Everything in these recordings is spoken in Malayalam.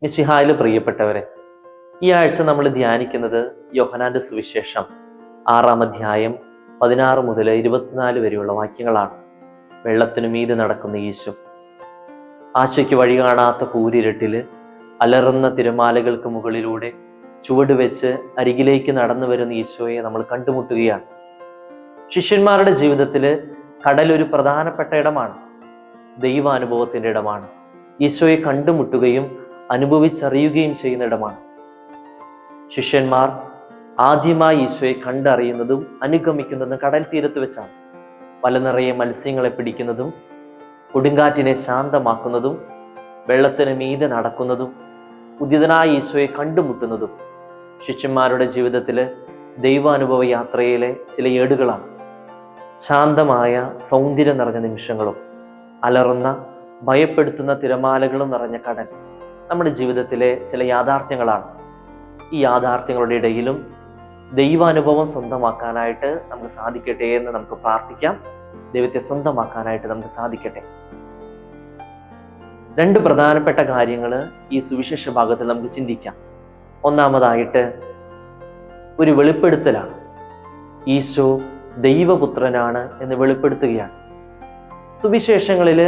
മിശിഹായില് പ്രിയപ്പെട്ടവരെ, ഈ ആഴ്ച നമ്മൾ ധ്യാനിക്കുന്നത് യോഹന്നാന്റെ സുവിശേഷം 6-ാം അധ്യായം 16 മുതൽ 24 വരെയുള്ള വാക്യങ്ങളാണ്. വെള്ളത്തിനു മീതെ നടക്കുന്ന ഈശോ. ആശയ്ക്ക് വഴി കാണാത്ത കൂരിരുട്ടില് അലറുന്ന തിരമാലകൾക്ക് മുകളിലൂടെ ചുവടുവെച്ച് അരികിലേക്ക് നടന്നു വരുന്ന ഈശോയെ നമ്മൾ കണ്ടുമുട്ടുകയാണ്. ശിഷ്യന്മാരുടെ ജീവിതത്തില് കടൽ ഒരു പ്രധാനപ്പെട്ട ഇടമാണ്, ദൈവാനുഭവത്തിന്റെ ഇടമാണ്. ഈശോയെ കണ്ടുമുട്ടുകയും അനുഭവിച്ചറിയുകയും ചെയ്യുന്ന ഇടമാണ്. ശിഷ്യന്മാർ ആദ്യമായി ഈശോയെ കണ്ടറിയുന്നതും അനുഗമിക്കുന്നതും കടൽ തീരത്ത് വെച്ചാണ്. വല നിറയെ മത്സ്യങ്ങളെ പിടിക്കുന്നതും കൊടുങ്കാറ്റിനെ ശാന്തമാക്കുന്നതും വെള്ളത്തിന് മീതെ നടക്കുന്നതും ഉദിതനായ ഈശോയെ കണ്ടുമുട്ടുന്നതും ശിഷ്യന്മാരുടെ ജീവിതത്തിലെ ദൈവാനുഭവ യാത്രയിലെ ചില ഏടുകളാണ്. ശാന്തമായ സൗന്ദര്യം നിറഞ്ഞ നിമിഷങ്ങളും അലറുന്ന ഭയപ്പെടുത്തുന്ന തിരമാലകളും നിറഞ്ഞ കടൽ നമ്മുടെ ജീവിതത്തിലെ ചില യാഥാർത്ഥ്യങ്ങളാണ്. ഈ യാഥാർത്ഥ്യങ്ങളുടെ ഇടയിലും ദൈവാനുഭവം സ്വന്തമാക്കാനായിട്ട് നമുക്ക് സാധിക്കട്ടെ എന്ന് നമുക്ക് പ്രാർത്ഥിക്കാം. ദൈവത്തെ സ്വന്തമാക്കാനായിട്ട് നമുക്ക് സാധിക്കട്ടെ. രണ്ട് പ്രധാനപ്പെട്ട കാര്യങ്ങൾ ഈ സുവിശേഷ ഭാഗത്തിൽ നമുക്ക് ചിന്തിക്കാം. ഒന്നാമതായിട്ട് ഒരു വെളിപ്പെടുത്തലാണ്. ഈശോ ദൈവപുത്രനാണ് എന്ന് വെളിപ്പെടുത്തുകയാണ്. സുവിശേഷങ്ങളിൽ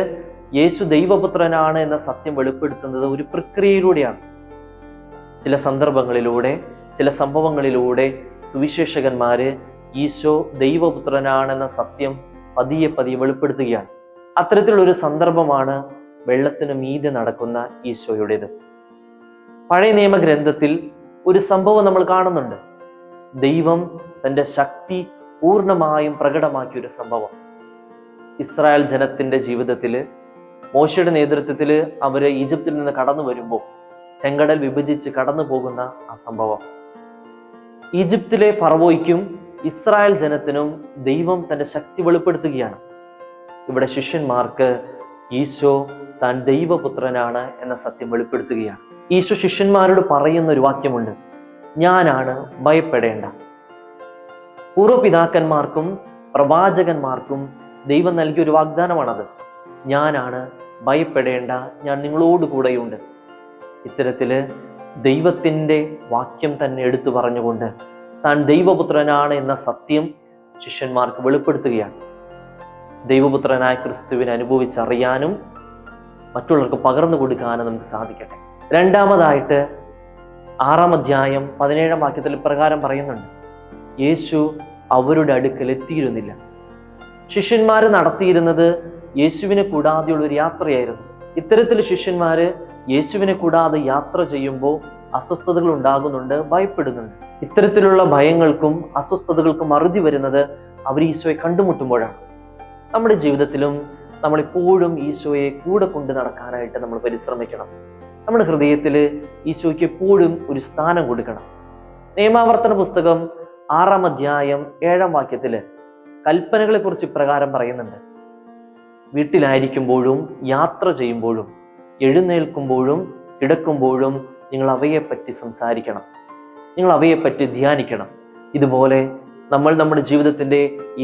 യേശു ദൈവപുത്രനാണ് എന്ന സത്യം വെളിപ്പെടുത്തുന്നത് ഒരു പ്രക്രിയയിലൂടെയാണ്. ചില സന്ദർഭങ്ങളിലൂടെ, ചില സംഭവങ്ങളിലൂടെ സുവിശേഷകന്മാര് ഈശോ ദൈവപുത്രനാണെന്ന സത്യം പതിയെ വെളിപ്പെടുത്തുകയാണ്. അത്തരത്തിലുള്ളൊരു സന്ദർഭമാണ് വെള്ളത്തിന് മീതെ നടക്കുന്ന ഈശോയുടേത്. പഴയ നിയമഗ്രന്ഥത്തിൽ ഒരു സംഭവം നമ്മൾ കാണുന്നുണ്ട്. ദൈവം തൻ്റെ ശക്തി പൂർണ്ണമായും പ്രകടമാക്കിയ ഒരു സംഭവം. ഇസ്രായേൽ ജനത്തിന്റെ ജീവിതത്തിൽ മോശയുടെ നേതൃത്വത്തിൽ അവര് ഈജിപ്തിൽ നിന്ന് കടന്നു വരുമ്പോൾ ചെങ്കടൽ വിഭജിച്ച് കടന്നു പോകുന്ന ആ സംഭവം. ഈജിപ്തിലെ ഫറവോയ്ക്കും ഇസ്രായേൽ ജനത്തിനും ദൈവം തന്റെ ശക്തി വെളിപ്പെടുത്തുകയാണ്. ഇവിടെ ശിഷ്യന്മാർക്ക് ഈശോ താൻ ദൈവപുത്രനാണ് എന്ന സത്യം വെളിപ്പെടുത്തുകയാണ്. ഈശോ ശിഷ്യന്മാരോട് പറയുന്ന ഒരു വാക്യമുണ്ട്, ഞാനാണ്, ഭയപ്പെടേണ്ട. പൂർവ്വപിതാക്കന്മാർക്കും പ്രവാചകന്മാർക്കും ദൈവം നൽകിയ ഒരു വാഗ്ദാനമാണത്. ഞാനാണ്, ഭയപ്പെടേണ്ട, ഞാൻ നിങ്ങളോട് കൂടെയുണ്ട്. ഇത്തരത്തില് ദൈവത്തിൻ്റെ വാക്യം തന്നെ എടുത്തു പറഞ്ഞുകൊണ്ട് താൻ ദൈവപുത്രനാണ് എന്ന സത്യം ശിഷ്യന്മാർക്ക് വെളിപ്പെടുത്തുകയാണ്. ദൈവപുത്രനായ ക്രിസ്തുവിനെ അനുഭവിച്ചറിയാനും മറ്റുള്ളവർക്ക് പകർന്നു കൊടുക്കാനും നമുക്ക് സാധിക്കട്ടെ. രണ്ടാമതായിട്ട് 6-ാം അധ്യായം 17-ാം വാക്യത്തിൽ പ്രകാരം പറയുന്നുണ്ട്, യേശു അവരുടെ അടുക്കൽ എത്തിയിരുന്നില്ല. ശിഷ്യന്മാര് നടത്തിയിരുന്നത് യേശുവിനെ കൂടാതെയുള്ള ഒരു യാത്രയായിരുന്നു. ഇത്തരത്തിൽ ശിഷ്യന്മാര് യേശുവിനെ കൂടാതെ യാത്ര ചെയ്യുമ്പോൾ അസ്വസ്ഥതകൾ ഉണ്ടാകുന്നുണ്ട്, ഭയപ്പെടുന്നുണ്ട്. ഇത്തരത്തിലുള്ള ഭയങ്ങൾക്കും അസ്വസ്ഥതകൾക്കും അറുതി വരുന്നത് അവർ ഈശോയെ കണ്ടുമുട്ടുമ്പോഴാണ്. നമ്മുടെ ജീവിതത്തിലും നമ്മളെപ്പോഴും ഈശോയെ കൂടെ കൊണ്ട് നടക്കാനായിട്ട് നമ്മൾ പരിശ്രമിക്കണം. നമ്മുടെ ഹൃദയത്തിൽ ഈശോയ്ക്ക് എപ്പോഴും ഒരു സ്ഥാനം കൊടുക്കണം. നിയമാവർത്തന പുസ്തകം 6-ാം അധ്യായം 7-ാം വാക്യത്തില് കൽപ്പനകളെ കുറിച്ച് ഇപ്രകാരം പറയുന്നുണ്ട്, വീട്ടിലായിരിക്കുമ്പോഴും യാത്ര ചെയ്യുമ്പോഴും എഴുന്നേൽക്കുമ്പോഴും കിടക്കുമ്പോഴും നിങ്ങൾ അവയെപ്പറ്റി സംസാരിക്കണം, നിങ്ങൾ അവയെപ്പറ്റി ധ്യാനിക്കണം. ഇതുപോലെ നമ്മൾ നമ്മുടെ ജീവിതത്തിന്റെ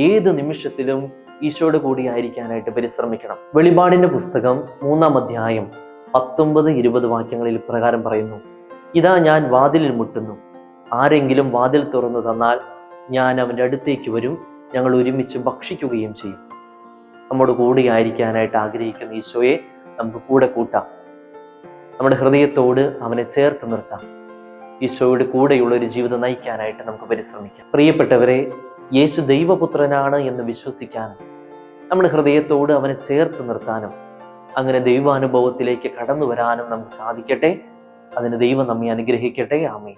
ഏത് നിമിഷത്തിലും ഈശോയുടെ കൂടി ആയിരിക്കാനായിട്ട് പരിശ്രമിക്കണം. വെളിപാടിന്റെ പുസ്തകം 3-ാം അധ്യായം 19-20 വാക്യങ്ങളിൽ പ്രകാരം പറയുന്നു, ഇതാ ഞാൻ വാതിലിൽ മുട്ടുന്നു, ആരെങ്കിലും വാതിൽ തുറന്നു തന്നാൽ ഞാൻ അവൻ്റെ അടുത്തേക്ക് വരും, ഞങ്ങൾ ഒരുമിച്ച് ഭക്ഷിക്കുകയും ചെയ്യും. നമ്മുടെ കൂടെ ആയിരിക്കാനായിട്ട് ആഗ്രഹിക്കുന്ന ഈശോയെ നമുക്ക് കൂടെ കൂട്ടാം. നമ്മുടെ ഹൃദയത്തോട് അവനെ ചേർത്ത് നിർത്താം. ഈശോയുടെ കൂടെയുള്ള ഒരു ജീവിതം നയിക്കാനായിട്ട് നമുക്ക് പരിശ്രമിക്കാം. പ്രിയപ്പെട്ടവരെ, യേശു ദൈവപുത്രനാണ് എന്ന് വിശ്വസിക്കാനും നമ്മുടെ ഹൃദയത്തോട് അവനെ ചേർത്ത് നിർത്താനും അങ്ങനെ ദൈവാനുഭവത്തിലേക്ക് കടന്നു വരാനും നമുക്ക് സാധിക്കട്ടെ. അതിന് ദൈവം നമ്മെ അനുഗ്രഹിക്കട്ടെ. ആമേൻ.